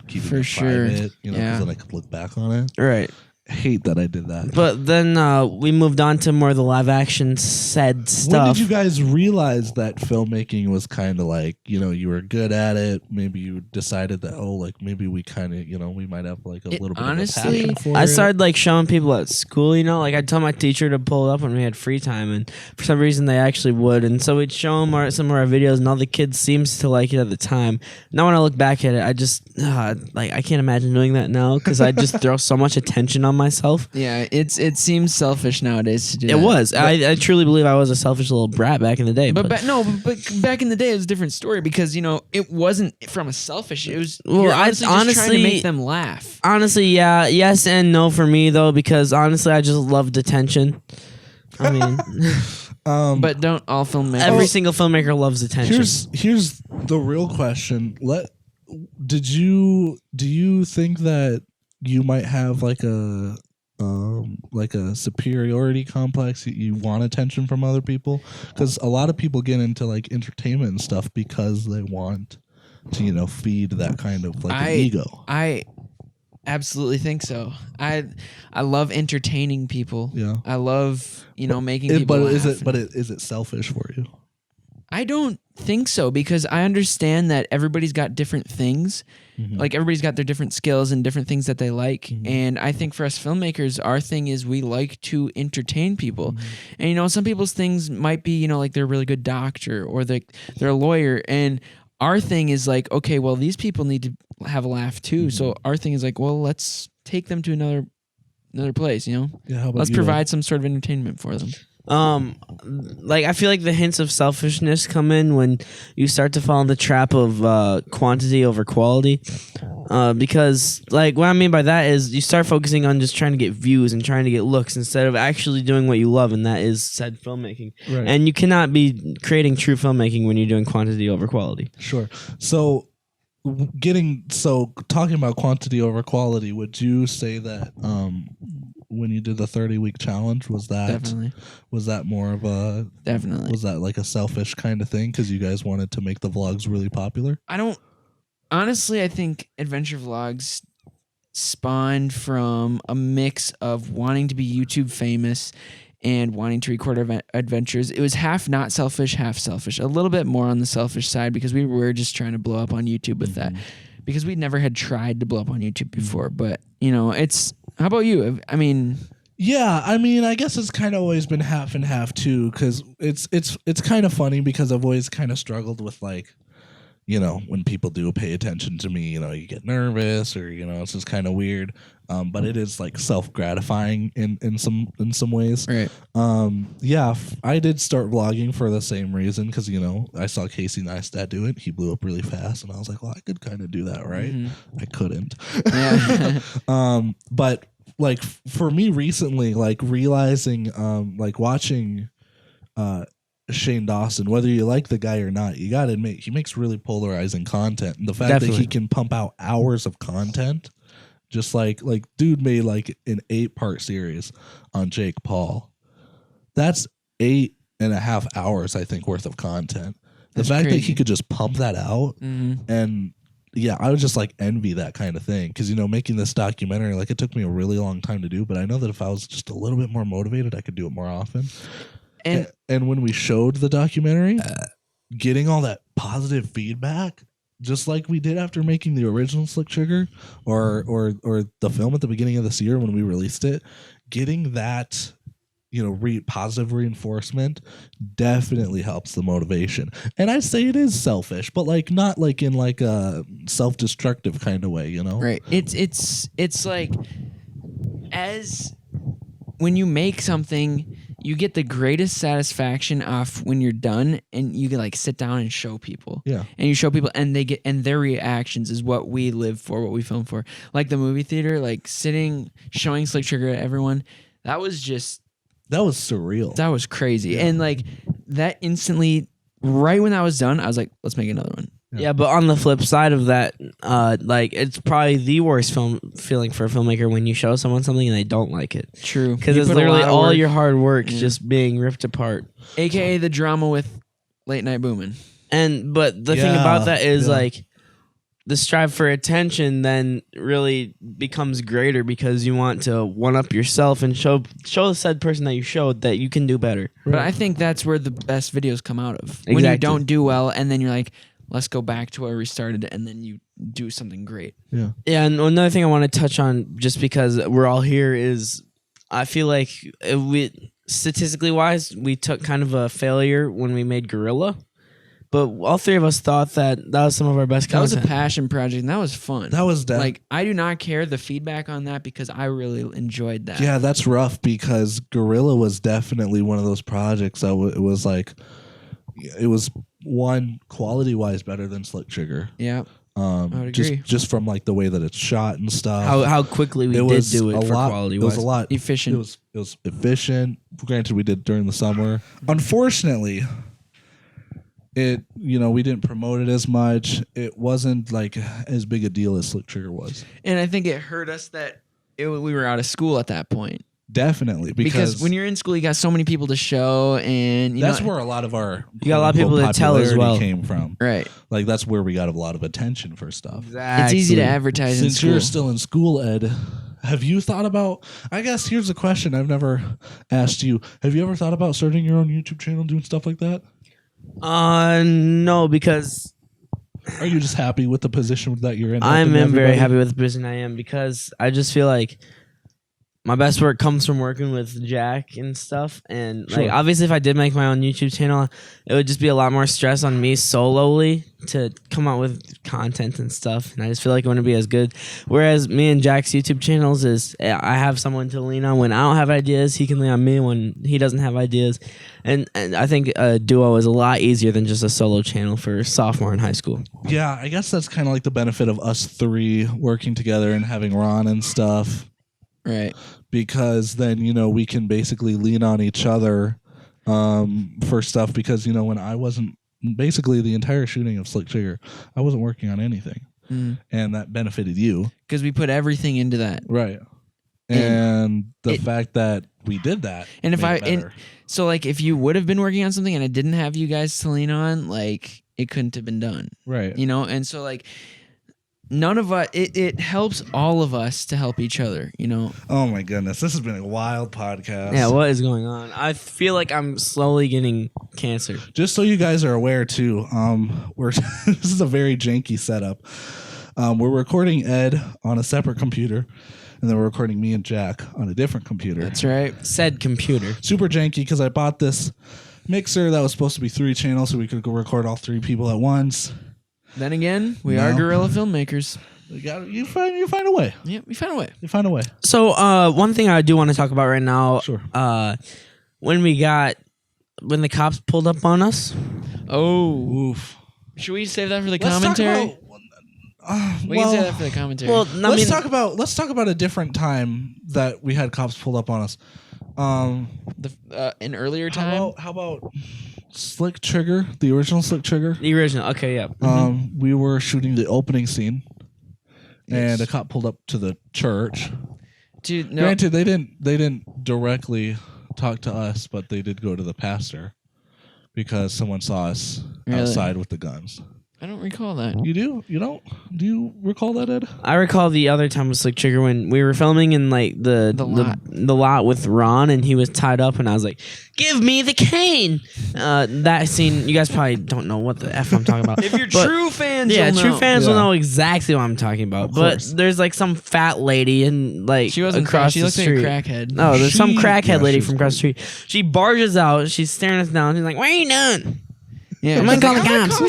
keeping For it sure. private, because Yeah. then I could look back on it. Right. hate that I did that. But then we moved on to more of the live action said stuff. When did you guys realize that filmmaking was kind of like, you were good at it? Maybe you decided that, like maybe we kind of, we might have like a little bit honestly, of a passion for it. I started like showing people at school, like I'd tell my teacher to pull it up when we had free time, and for some reason they actually would, and so we'd show them some of our videos, and all the kids seems to like it at the time. Now when I look back at it, I just like I can't imagine doing that now because I just throw so much attention on myself. Yeah, it seems selfish nowadays to do It that. was. I truly believe I was a selfish little brat back in the day. But back in the day it was a different story because it wasn't from a selfish. It was I just trying to make them laugh. Honestly, yeah, yes and no for me though, because honestly I just loved attention. I mean, But don't all filmmakers? every single filmmaker loves attention. Here's the real question. Do you think that you might have like a superiority complex? You want attention from other people, because a lot of people get into like entertainment and stuff because they want to feed that kind of like an ego. I absolutely think so. I love entertaining people. Yeah. I love making people But laugh. is it selfish for you? I don't think so, because I understand that everybody's got different things. Like everybody's got their different skills and different things that they like. And I think for us filmmakers, our thing is we like to entertain people. And some people's things might be, like they're a really good doctor or they're a lawyer. And our thing is like, okay, well, these people need to have a laugh too. So our thing is like, well, let's take them to another place, Yeah, how about let's you, provide some sort of entertainment for them. Like I feel like the hints of selfishness come in when you start to fall in the trap of quantity over quality, because like what I mean by that is you start focusing on just trying to get views and trying to get looks instead of actually doing what you love, and that is said filmmaking. Right. And you cannot be creating true filmmaking when you're doing quantity over quality. Sure. So talking about quantity over quality, would you say that when you did the 30-week challenge, was that more of a Definitely. was that like a selfish kind of thing because you guys wanted to make the vlogs really popular? I think adventure vlogs spawned from a mix of wanting to be YouTube famous and wanting to record adventures. It was half not selfish, half selfish. A little bit more on the selfish side because we were just trying to blow up on YouTube with that. Because we never had tried to blow up on YouTube before. But, it's... How about you? Yeah, I guess it's kind of always been half and half too, because it's kind of funny because I've always kind of struggled with like, when people do pay attention to me, you get nervous or it's just kind of weird. But it is like self-gratifying in some ways. Right. Yeah, I did start vlogging for the same reason because I saw Casey Neistat do it. He blew up really fast, and I was like, well, I could kind of do that, right? I couldn't. Yeah. But like for me recently, like realizing, like watching, Shane Dawson, whether you like the guy or not, you gotta admit he makes really polarizing content, and the fact that he can pump out hours of content, just like dude made like an 8-part series on Jake Paul. That's 8.5 hours, I think, worth of content. The fact that he could just pump that out, and yeah, I would just like envy that kind of thing because making this documentary, like it took me a really long time to do, but I know that if I was just a little bit more motivated, I could do it more often. And when we showed the documentary, getting all that positive feedback, just like we did after making the original Slick Sugar or the film at the beginning of this year when we released it, getting that positive reinforcement definitely helps the motivation. And I say it is selfish, but like not like in like a self-destructive kind of way, Right. It's like as when you make something, you get the greatest satisfaction off when you're done and you can like sit down and show people. Yeah. And you show people and their reactions is what we live for, what we film for. Like the movie theater, like showing Slick Sugar at everyone. That was surreal. That was crazy. Yeah. And like that instantly, right when I was done, I was like, let's make another one. Yeah, but on the flip side of that, like it's probably the worst feeling for a filmmaker when you show someone something and they don't like it. True, because it's literally all your hard work just being ripped apart. AKA the drama with Late Night Boomin'. But the thing about that is like the strive for attention then really becomes greater because you want to one up yourself and show the said person that you showed that you can do better. But I think that's where the best videos come out of. When you Exactly. don't do well, and then you're like, let's go back to where we started, and then you do something great. Yeah, and another thing I want to touch on, just because we're all here, is I feel like we, statistically wise, we took kind of a failure when we made Gorilla. But all three of us thought that was some of our best That was content. a passion project, and that was fun. That was like, I do not care the feedback on that because I really enjoyed that. Yeah, that's rough because Gorilla was definitely one of those projects that it was like, it was one quality wise better than Slick Trigger. Yeah. I would agree. Just from like the way that it's shot and stuff. How quickly we did do it for quality It was wise. a lot Efficient. It was efficient. Granted, we did it during the summer. Unfortunately, we didn't promote it as much. It wasn't like as big a deal as Slick Trigger was. And I think it hurt us that we were out of school at that point. Definitely, Because when you're in school, you got so many people to show, and that's where a lot of our You got a lot of people to tell as popularity well. came from. right. Like that's where we got a lot of attention for stuff. It's easy to advertise in Since school. you're still in school, Ed, have you thought about? I guess here's a question I've never asked you. Have you ever thought about starting your own YouTube channel, doing stuff like that? No, because Are you just happy with the position that you're in? I'm helping very everybody? happy with the position I am because I just feel like my best work comes from working with Jack and stuff. And like Sure. obviously if I did make my own YouTube channel, it would just be a lot more stress on me solely to come out with content and stuff. And I just feel like it wouldn't be as good. Whereas me and Jack's YouTube channels is I have someone to lean on when I don't have ideas. He can lean on me when he doesn't have ideas. And I think a duo is a lot easier than just a solo channel for sophomore in high school. Yeah, I guess that's kind of like the benefit of us three working together and having Ron and stuff. Right. Because then we can basically lean on each other for stuff. Because when I wasn't basically the entire shooting of Slick Trigger, I wasn't working on anything, and that benefited you, Because we put everything into that. right? And the fact that we did that, And if made it better. so like if you would have been working on something and I didn't have you guys to lean on, like it couldn't have been done. right, And so like none of us, it helps all of us to help each other, Oh my goodness, this has been a wild podcast. Yeah, what is going on? I feel like I'm slowly getting cancer. Just so you guys are aware too, we're this is a very janky setup. We're recording Ed on a separate computer, and then we're recording me and Jack on a different computer. That's right. Said computer. Super janky because I bought this mixer that was supposed to be 3 channels so we could go record all 3 people at once. Then again, we No. are guerrilla filmmakers. You find a way. Yeah, we found a way. You find a way. So, one thing I do want to talk about right now. Sure. When the cops pulled up on us. Oh, Oof. should we save that for the commentary? We can save that for the commentary. Well, I mean, let's talk about a different time that we had cops pulled up on us. An earlier time. How about Slick Trigger, the original Slick Trigger? the original. Okay, yeah. We were shooting the opening scene, and a cop pulled up to the church. Dude, no. Granted, they didn't directly talk to us, but they did go to the pastor because someone saw us Really? outside with the guns. I don't recall that. You do? You don't? Do you recall that, Ed? I recall the other time with Slick Trigger when we were filming in like the lot with Ron and he was tied up and I was like, "Give me the cane." That scene, you guys probably don't know what the F I'm talking about. If you're But- true fans, yeah, you'll true know. fans will Yeah. know exactly what I'm talking about. But course. there's like some fat lady and like She wasn't across She the looked street. like a crackhead. No, there's some She- crackhead yeah, lady she's from across the street. She barges out. She's staring us down. She's like, "What are you doing?" Yeah, I'm gonna call the cops.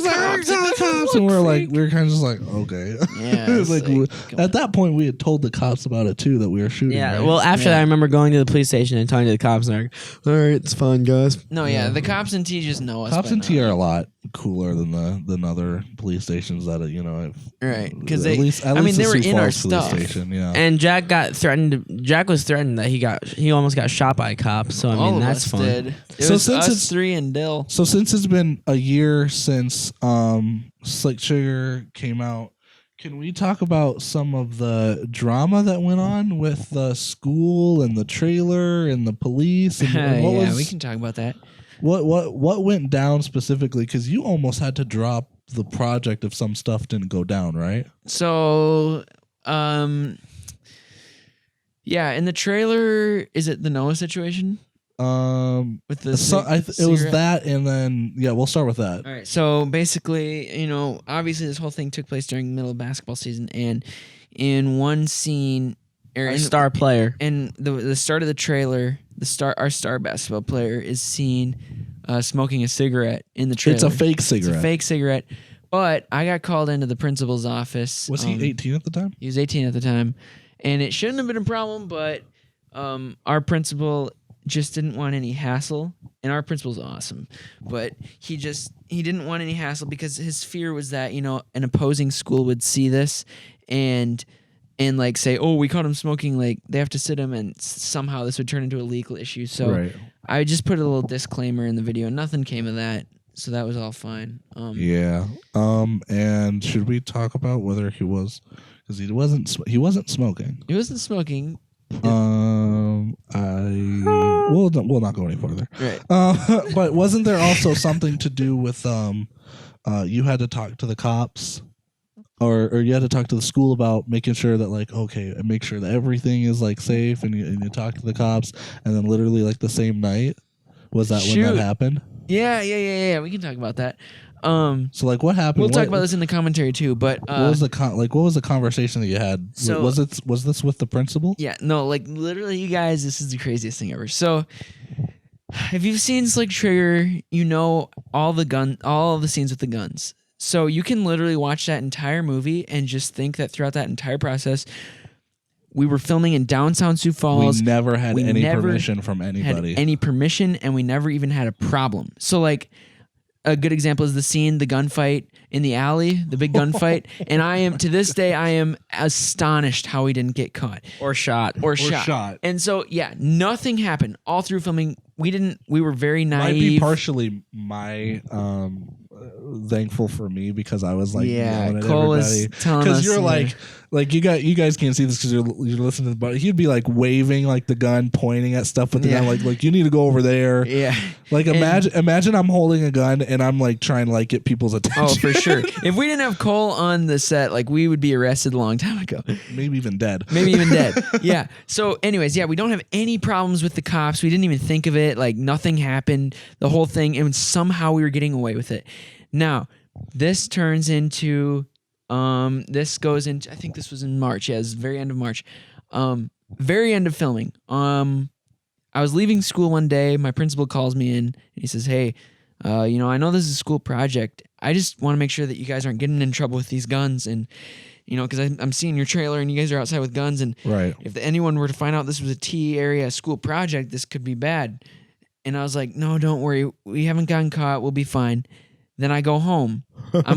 And we were kind of just like, okay. Yeah, It was it's like, like, come at that point, we had told the cops about it too, that we were shooting. Yeah. right? Well, after Yeah. that, I remember going to the police station and talking to the cops. And they're like, "All right, it's fine, guys." No, yeah, the cops and T just know us. cops by in T now. are a lot cooler than other police stations that Right, because at they. least I mean, the they were Sioux in our Falls police stuff. Station, yeah. And Jack got threatened. Jack was threatened that he almost got shot by a cop. So I All mean, of that's us fun. did. It So was since us it's- 3 and Dill. So since it's been a year since Slick Trigger came out, can we talk about some of the drama that went on with the school and the trailer and the police? And what yeah, was, we can talk about that. what went down specifically? Because you almost had to drop the project if some stuff didn't go down, right? So, yeah, in the trailer, is it the Noah situation with the It was cigarette? that, and then we'll start with that. All right. So basically, obviously this whole thing took place during the middle of basketball season, and in one scene, Our star player. and the start of the trailer, our star basketball player is seen smoking a cigarette in the trailer. It's a fake cigarette. It's a fake cigarette. But I got called into the principal's office. Was he 18 at the time? He was 18 at the time, and it shouldn't have been a problem. But our principal just didn't want any hassle, and our principal's awesome, but he didn't want any hassle because his fear was that an opposing school would see this and like say, oh, we caught him smoking, like they have to sit him, and somehow this would turn into a legal issue. So Right. I just put a little disclaimer in the video. Nothing came of that, so that was all fine. Yeah. And should we talk about whether he was, because he wasn't smoking. He wasn't smoking. We'll not go any further. Right. But wasn't there also something to do with you had to talk to the cops, or you had to talk to the school about making sure that and make sure that everything is safe, and you talk to the cops, and then literally the same night was that when Shoot. that happened? Yeah. We can talk about that. So what happened? We'll talk about this in the commentary too. But what was what was the conversation that you had? So- was this with the principal? yeah, no, literally, you guys, this is the craziest thing ever. So, if you've seen Slick Trigger, all the scenes with the guns. So you can literally watch that entire movie and just think that throughout that entire process, we were filming in downtown Sioux Falls. We never had We any never permission from anybody. had any permission, and we never even had a problem. So a good example is the scene, the gunfight in the alley, the big gunfight. And to this day, I am astonished how we didn't get caught Or shot. or shot. And so, nothing happened all through filming. We were very naive. Might be partially my thankful for me, because I was yelling at Cole was everybody. telling us. Because you're you guys can't see this because you're listening to the, but he'd be waving the gun, pointing at stuff with the gun, you need to go over there. Yeah. Imagine I'm holding a gun and I'm trying to get people's attention. Oh, for sure. If we didn't have Cole on the set, we would be arrested a long time ago. Maybe even dead. Maybe even dead. Yeah. So, anyways, we don't have any problems with the cops. We didn't even think of it. Nothing happened. The whole thing, and somehow we were getting away with it. Now, this turns into, this goes into, I think this was in March. Yeah, it was the very end of March. Very end of filming. I was leaving school one day. My principal calls me in, and he says, hey, I know this is a school project. I just want to make sure that you guys aren't getting in trouble with these guns. And, because I'm seeing your trailer and you guys are outside with guns. And Right. if anyone were to find out this was a T area school project, this could be bad. And I was like, no, don't worry. We haven't gotten caught. We'll be fine. Then I go home.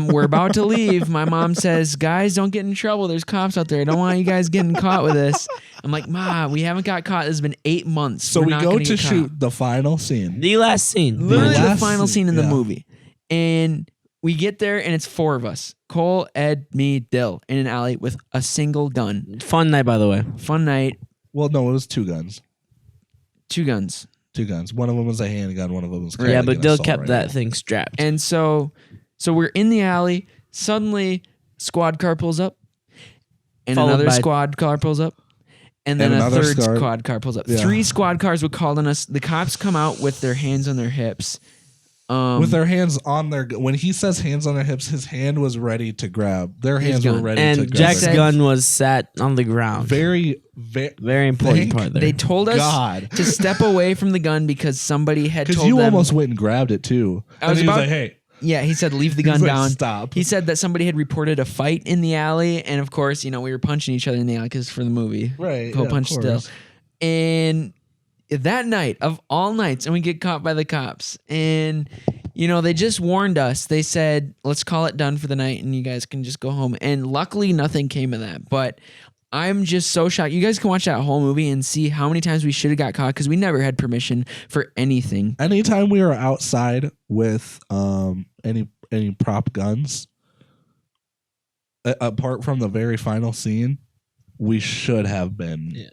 We're about to leave. My mom says, guys, don't get in trouble. There's cops out there. I don't want you guys getting caught with this. I'm like, Ma, we haven't got caught. This has been 8 months. So We're we not go gonna to get caught." shoot the final scene. The last scene. Literally the last final scene in the yeah. movie. And we get there, and it's 4 of us. Cole, Ed, me, Dill, in an alley with a single gun. Fun night, by the way. Fun night. Well, no, it was 2 guns. 2 guns. 2 guns. One of them was a handgun. One of them was Yeah, but an Dill assault kept that rifle. thing strapped. And so we're in the alley. Suddenly, squad car pulls up, and Followed another by- squad car pulls up, and then And a another third squad- squad car pulls up. Yeah. 3 squad cars were called on us. The cops come out with their hands on their hips. With their hands on their. When he says hands on their hips, his hand was ready to grab. Their His hands were gun. ready to And grab. Jack's their- gun was sat on the ground. Very Very important Thank part there. They told us God. to step away from the gun because somebody had Because told you them. almost went and grabbed it too. I was and he was about- like, "Hey, Yeah, he said leave the gun like, down. stop." He said that somebody had reported a fight in the alley, and of course, we were punching each other in the alley because for the movie, right, Cole yeah, punched of Dill. course. And that night of all nights, and we get caught by the cops, and they just warned us. They said, "Let's call it done for the night, and you guys can just go home." And luckily, nothing came of that. But I'm just so shocked. You guys can watch that whole movie and see how many times we should have got caught because we never had permission for anything. Anytime we were outside with any prop guns, apart from the very final scene, we should have been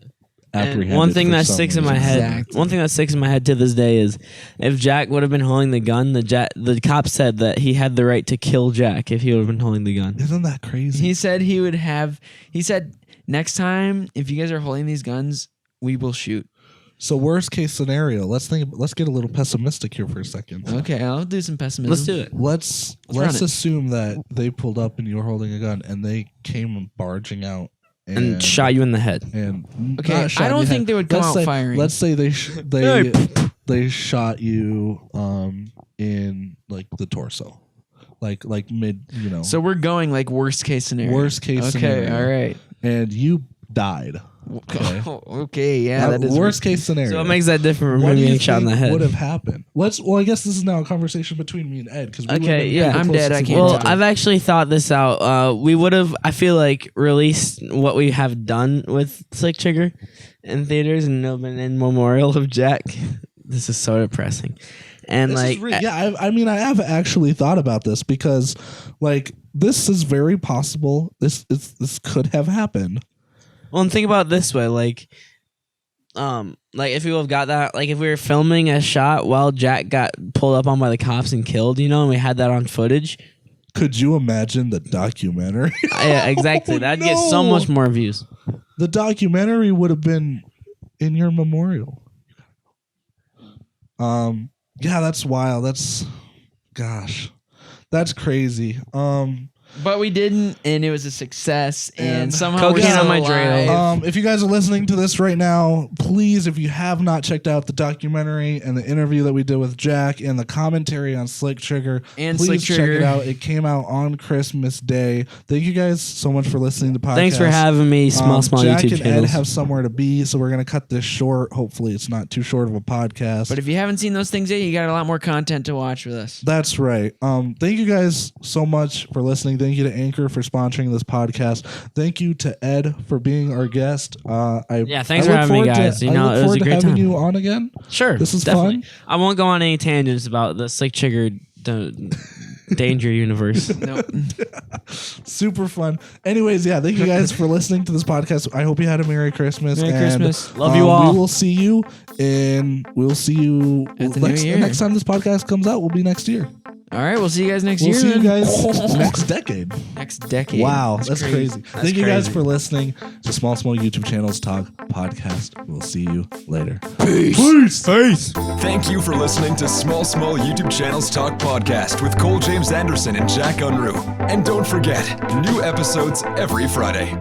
apprehended. One thing for that some sticks in my reason. head. Exactly. One thing that sticks in my head to this day is, if Jack would have been holding the gun, the cop said that he had the right to kill Jack if he would have been holding the gun. Isn't that crazy? He said he would have. He said next time if you guys are holding these guns, we will shoot. So worst case scenario, let's get a little pessimistic here for a second. Okay, I'll do some pessimism. Let's do it. Let's run it. assume that they pulled up and you were holding a gun and they came barging out And shot you in the head. And Okay, not shot I in don't the think head. they would come Let's out say, firing. Let's say they shot you in like the torso, like mid, you know. So we're going like worst case scenario. Worst case okay, scenario. all right. And you died. Okay. Okay, yeah, that is worst case scenario. So what makes that different from What me do you being shot in the think head? would have happened? Well, I guess this is now a conversation between me and Ed because Okay, yeah. I'm dead, I can't Well, talk. I've actually thought this out. We would have, I feel like, released what we have done with Slick Trigger in theaters and no been in memorial of Jack. This is so depressing. And I mean, I have actually thought about this because, like, this is very possible. This could have happened. well, and think about it this way, like if we would have got that, like if we were filming a shot while Jack got pulled up on by the cops and killed, and we had that on footage. Could you imagine the documentary? Yeah, exactly. That'd get so no. much more views. The documentary would have been in your memorial. Yeah, that's wild. That's crazy. But we didn't, and it was a success, and And somehow we're cocaine still on my alive. Drano. If you guys are listening to this right now, please, if you have not checked out the documentary and the interview that we did with Jack and the commentary on Slick Trigger, And please Slick check Trigger. it out. It came out on Christmas Day. Thank you guys so much for listening to the podcast. Thanks for having me. Small Jack YouTube and Ed channels. have somewhere to be, so we're gonna cut this short. Hopefully, it's not too short of a podcast. But if you haven't seen those things yet, you got a lot more content to watch with us. That's right. Thank you guys so much for listening. Thank you to Anchor for sponsoring this podcast. Thank you to Ed for being our guest. Yeah, thanks I for look having me, forward guys. To, You I know, look it was forward a to great having time. you on again. Sure, This is definitely. fun. I won't go on any tangents about the Slick Trigger danger universe. No. Super fun. Anyways, yeah, thank you guys for listening to this podcast. I hope you had a Merry Christmas. Merry and, Christmas. Love you all. We will see you At the new year. next time this podcast comes out will be next year. All right, we'll see you guys next We'll year. see you then. guys next decade. next decade. Wow, that's crazy. That's Thank you guys crazy. for listening to Small YouTube Channels Talk podcast. We'll see you later. Peace. Thank you for listening to Small YouTube Channels Talk podcast with Cole James Anderson and Jack Unruh. And don't forget, new episodes every Friday.